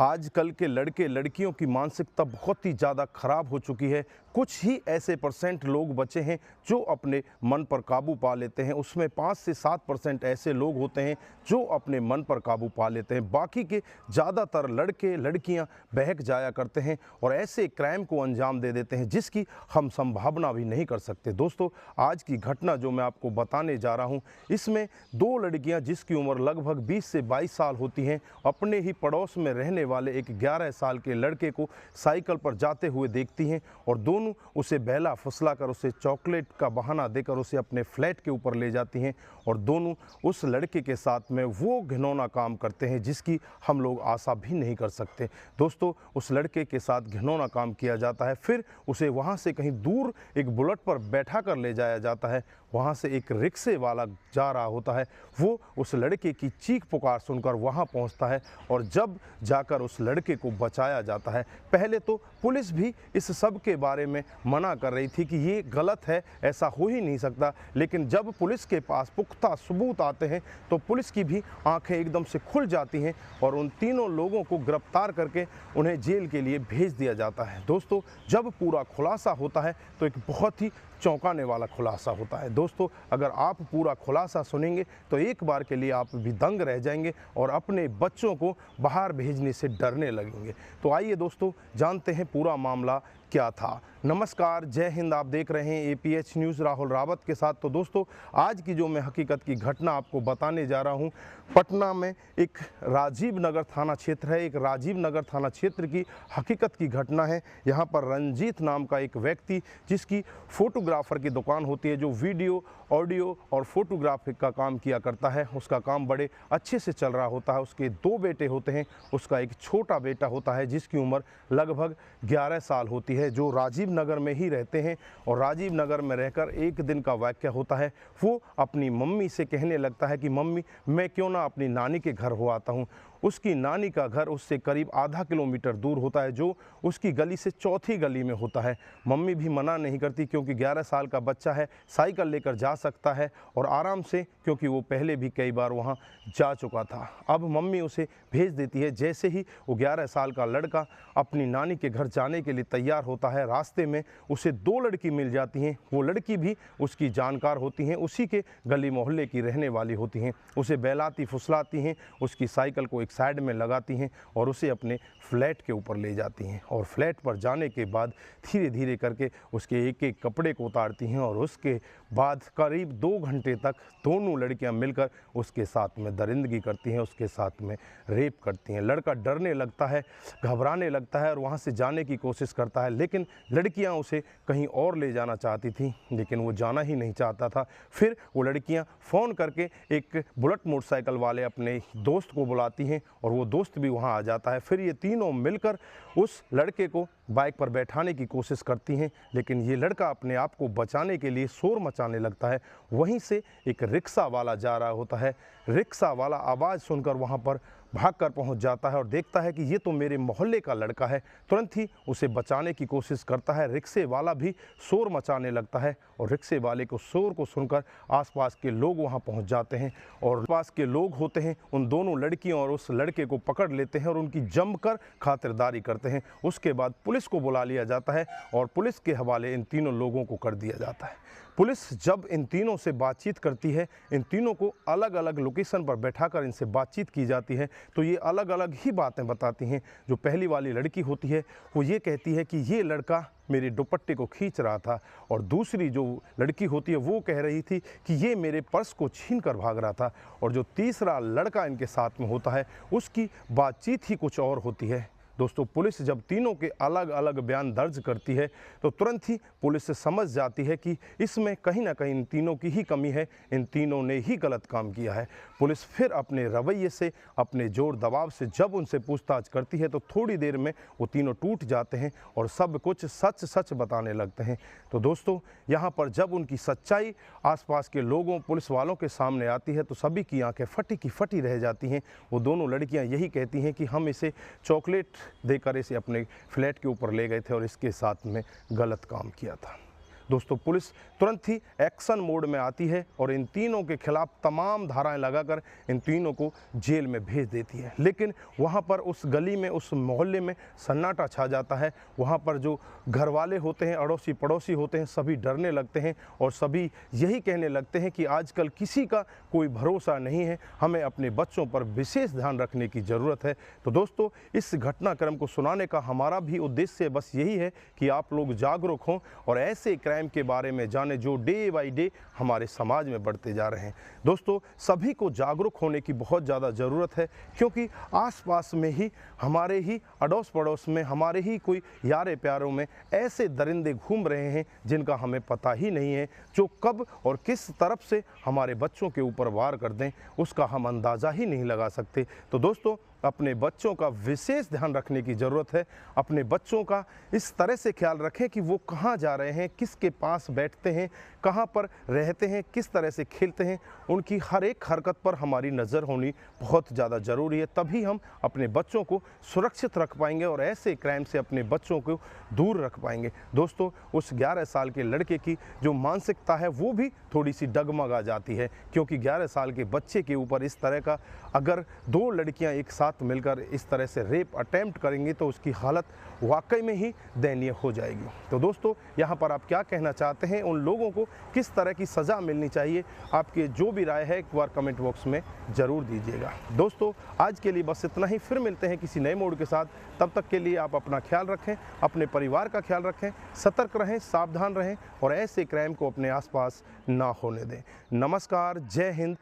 आजकल के लड़के लड़कियों की मानसिकता बहुत ही ज़्यादा ख़राब हो चुकी है। कुछ ही ऐसे परसेंट लोग बचे हैं जो अपने मन पर काबू पा लेते हैं। उसमें 5 से 7% ऐसे लोग होते हैं जो अपने मन पर काबू पा लेते हैं। बाकी के ज़्यादातर लड़के लड़कियां बहक जाया करते हैं और ऐसे क्राइम को अंजाम दे देते हैं जिसकी हम संभावना भी नहीं कर सकते। दोस्तों, आज की घटना जो मैं आपको बताने जा रहा हूं, इसमें 2 लड़कियां जिसकी उम्र लगभग 20 से 22 साल होती हैं, अपने ही पड़ोस में रहने वाले एक 11 साल के लड़के को साइकिल पर जाते हुए देखती हैं और दोनों उसे बहला फुसला कर उसे चॉकलेट का बहाना देकर उसे अपने फ्लैट के ऊपर ले जाती हैं और दोनों उस लड़के के साथ में वो घिनौना काम करते हैं जिसकी हम लोग आशा भी नहीं कर सकते। दोस्तों, उस लड़के के साथ घिनौना काम किया जाता है, फिर उसे वहाँ से कहीं दूर एक बुलेट पर बैठा कर ले जाया जाता है। वहाँ से एक रिक्शे वाला जा रहा होता है, वो उस लड़के की चीख पुकार सुनकर वहाँ पहुँचता है और जब जाकर उस लड़के को बचाया जाता है, पहले तो पुलिस भी इस सब के बारे में मना कर रही थी कि ये गलत है, ऐसा हो ही नहीं सकता। लेकिन जब पुलिस के पास पुख्ता सबूत आते हैं तो पुलिस की भी आंखें एकदम से खुल जाती हैं और उन तीनों लोगों को गिरफ्तार करके उन्हें जेल के लिए भेज दिया जाता है। दोस्तों, जब पूरा खुलासा होता है तो एक बहुत ही चौंकाने वाला खुलासा होता है। दोस्तों, अगर आप पूरा खुलासा सुनेंगे तो एक बार के लिए आप भी दंग रह जाएंगे और अपने बच्चों को बाहर भेजने से डरने लगेंगे। तो आइए दोस्तों, जानते हैं पूरा मामला क्या था। नमस्कार, जय हिंद। आप देख रहे हैं APH न्यूज़ राहुल रावत के साथ। तो दोस्तों, आज की जो मैं हकीकत की घटना आपको बताने जा रहा हूं, पटना में एक राजीव नगर थाना क्षेत्र है। एक राजीव नगर थाना क्षेत्र की हकीकत की घटना है। यहाँ पर रंजीत नाम का एक व्यक्ति, जिसकी फोटोग्राफर की दुकान होती है, जो वीडियो ऑडियो और फोटोग्राफी का काम किया करता है, उसका काम बड़े अच्छे से चल रहा होता है। उसके 2 बेटे होते हैं। उसका एक छोटा बेटा होता है जिसकी उम्र लगभग 11 साल होती है, जो राजीव नगर में ही रहते हैं। और राजीव नगर में रहकर एक दिन का वाक़या होता है, वो अपनी मम्मी से कहने लगता है कि मम्मी, मैं क्यों ना अपनी नानी के घर हो आता हूँ। उसकी नानी का घर उससे करीब आधा किलोमीटर दूर होता है, जो उसकी गली से चौथी गली में होता है। मम्मी भी मना नहीं करती क्योंकि 11 साल का बच्चा है, साइकिल लेकर जा सकता है और आराम से, क्योंकि वो पहले भी कई बार वहाँ जा चुका था। अब मम्मी उसे भेज देती है। जैसे ही वो 11 साल का लड़का अपनी नानी के घर जाने के लिए तैयार होता है, रास्ते में उसे 2 लड़की मिल जाती हैं। वो लड़की भी उसकी जानकार होती हैं, उसी के गली मोहल्ले की रहने वाली होती हैं। उसे बहलाती फुसलाती हैं, उसकी साइकिल को साइड में लगाती हैं और उसे अपने फ्लैट के ऊपर ले जाती हैं। और फ्लैट पर जाने के बाद धीरे धीरे करके उसके एक एक कपड़े को उतारती हैं और उसके बाद करीब 2 घंटे तक दोनों लड़कियां मिलकर उसके साथ में दरिंदगी करती हैं, उसके साथ में रेप करती हैं। लड़का डरने लगता है, घबराने लगता है और वहाँ से जाने की कोशिश करता है, लेकिन लड़कियाँ उसे कहीं और ले जाना चाहती थी, लेकिन वो जाना ही नहीं चाहता था। फिर वो लड़कियाँ फ़ोन करके एक बुलेट मोटरसाइकिल वाले अपने दोस्त को बुलाती हैं और वो दोस्त भी वहाँ आ जाता है। फिर ये तीनों मिलकर उस लड़के को बाइक पर बैठाने की कोशिश करती हैं, लेकिन ये लड़का अपने आप को बचाने के लिए शोर मचाने लगता है। वहीं से एक रिक्शा वाला जा रहा होता है। रिक्शा वाला आवाज़ सुनकर वहाँ पर भागकर पहुंच जाता है और देखता है कि ये तो मेरे मोहल्ले का लड़का है। तुरंत ही उसे बचाने की कोशिश करता है। रिक्शे वाला भी शोर मचाने लगता है और रिक्शे वाले को शोर को सुनकर आसपास के लोग वहां पहुंच जाते हैं और पास के लोग होते हैं उन दोनों लड़कियों और उस लड़के को पकड़ लेते हैं और उनकी जमकर खातिरदारी करते हैं। उसके बाद पुलिस को बुला लिया जाता है और पुलिस के हवाले इन तीनों लोगों को कर दिया जाता है। पुलिस जब इन तीनों से बातचीत करती है, इन तीनों को अलग अलग लोकेशन पर बैठाकर इनसे बातचीत की जाती है, तो ये अलग अलग ही बातें बताती हैं। जो पहली वाली लड़की होती है वो ये कहती है कि ये लड़का मेरे दुपट्टे को खींच रहा था, और दूसरी जो लड़की होती है वो कह रही थी कि ये मेरे पर्स को छीन कर भाग रहा था, और जो तीसरा लड़का इनके साथ में होता है उसकी बातचीत ही कुछ और होती है। दोस्तों, पुलिस जब तीनों के अलग अलग बयान दर्ज करती है तो तुरंत ही पुलिस समझ जाती है कि इसमें कहीं ना कहीं इन तीनों की ही कमी है, इन तीनों ने ही गलत काम किया है। पुलिस फिर अपने रवैये से, अपने जोर दबाव से जब उनसे पूछताछ करती है तो थोड़ी देर में वो तीनों टूट जाते हैं और सब कुछ सच सच बताने लगते हैं। तो दोस्तों, यहाँ पर जब उनकी सच्चाई आसपास के लोगों, पुलिस वालों के सामने आती है तो सभी की आंखें फटी की फटी रह जाती हैं। वो दोनों लड़कियाँ यही कहती हैं कि हम इसे चॉकलेट देकर इसे अपने फ्लैट के ऊपर ले गए थे और इसके साथ में गलत काम किया था। दोस्तों पुलिस तुरंत ही एक्शन मोड में आती है और इन तीनों के खिलाफ तमाम धाराएं लगाकर इन तीनों को जेल में भेज देती है। लेकिन वहां पर उस गली में, उस मोहल्ले में सन्नाटा छा जाता है। वहां पर जो घर वाले होते हैं, अड़ोसी पड़ोसी होते हैं, सभी डरने लगते हैं और सभी यही कहने लगते हैं कि आजकल किसी का कोई भरोसा नहीं है, हमें अपने बच्चों पर विशेष ध्यान रखने की ज़रूरत है। तो दोस्तों इस घटनाक्रम को सुनाने का हमारा भी उद्देश्य बस यही है कि आप लोग जागरूक हों और ऐसे क्राइम के बारे में जानें जो डे बाय डे हमारे समाज में बढ़ते जा रहे हैं। दोस्तों सभी को जागरूक होने की बहुत ज़्यादा ज़रूरत है, क्योंकि आसपास में ही, हमारे ही अड़ोस पड़ोस में, हमारे ही कोई यारे प्यारों में ऐसे दरिंदे घूम रहे हैं जिनका हमें पता ही नहीं है, जो कब और किस तरफ से हमारे बच्चों के ऊपर वार कर दें उसका हम अंदाज़ा ही नहीं लगा सकते। तो दोस्तों अपने बच्चों का विशेष ध्यान रखने की ज़रूरत है। अपने बच्चों का इस तरह से ख्याल रखें कि वो कहाँ जा रहे हैं, किसके पास बैठते हैं, कहाँ पर रहते हैं, किस तरह से खेलते हैं। उनकी हर एक हरकत पर हमारी नज़र होनी बहुत ज़्यादा ज़रूरी है, तभी हम अपने बच्चों को सुरक्षित रख पाएंगे और ऐसे क्राइम से अपने बच्चों को दूर रख पाएंगे। दोस्तों उस 11 साल के लड़के की जो मानसिकता है वो भी थोड़ी सी डगमगा जाती है, क्योंकि 11 साल के बच्चे के ऊपर इस तरह का अगर 2 लड़कियां एक साथ मिलकर इस तरह से रेप अटेम्प्ट करेंगी तो उसकी हालत वाकई में ही दयनीय हो जाएगी। तो दोस्तों यहाँ पर आप क्या कहना चाहते हैं, उन लोगों को किस तरह की सज़ा मिलनी चाहिए, आपके जो भी राय है एक बार कमेंट बॉक्स में ज़रूर दीजिएगा। दोस्तों आज के लिए बस इतना ही, फिर मिलते हैं किसी नए मोड के साथ। तब तक के लिए आप अपना ख्याल रखें, अपने परिवार का ख्याल रखें, सतर्क रहें, सावधान रहें और ऐसे क्राइम को अपने आसपास ना होने दें। नमस्कार, जय हिंद।